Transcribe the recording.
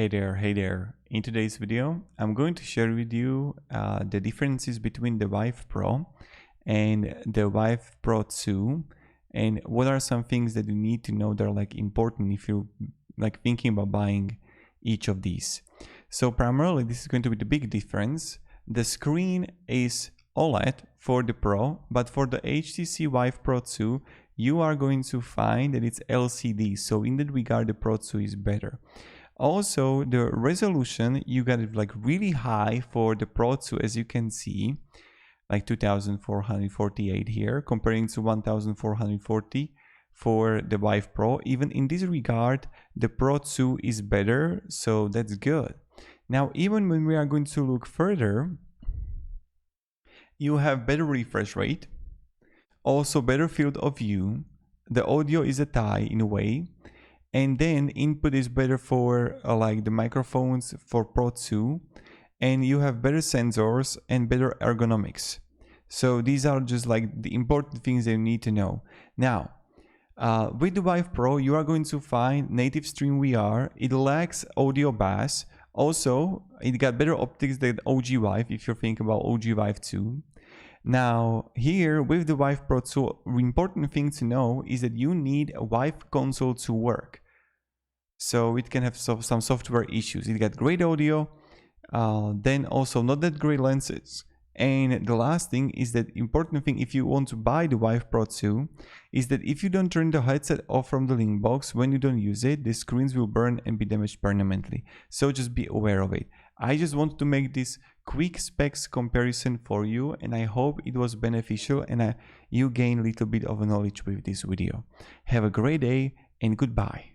Hey there. In today's video, I'm going to share with you the differences between the Vive Pro and the Vive Pro 2 and what are some things that you need to know that are important if you're thinking about buying each of these. So primarily this is going to be the big difference. The screen is OLED for the Pro, but for the HTC Vive Pro 2 you are going to find that it's LCD, so in that regard the Pro 2 is better. Also, the resolution, you got it really high for the Pro 2, as you can see, like 2448 here, comparing to 1440 for the Vive Pro. Even in this regard, the Pro 2 is better, so that's good. Now, even when we are going to look further, you have better refresh rate, also better field of view. The audio is a tie in a way. And then input is better for the microphones for Pro 2, and you have better sensors and better ergonomics. So these are just the important things that you need to know. Now, with the Vive Pro, you are going to find native stream VR. It lacks audio bass. Also, it got better optics than OG Vive if you're thinking about OG Vive 2. Now, here with the Vive Pro 2, important thing to know is that you need a Vive console to work. So it can have some software issues. It got great audio, then also not that great lenses. And the last thing is that important thing if you want to buy the Vive Pro 2 is that if you don't turn the headset off from the link box when you don't use it, the screens will burn and be damaged permanently. So just be aware of it. I just wanted to make this quick specs comparison for you, and I hope it was beneficial and you gain a little bit of knowledge with this video. Have a great day and goodbye.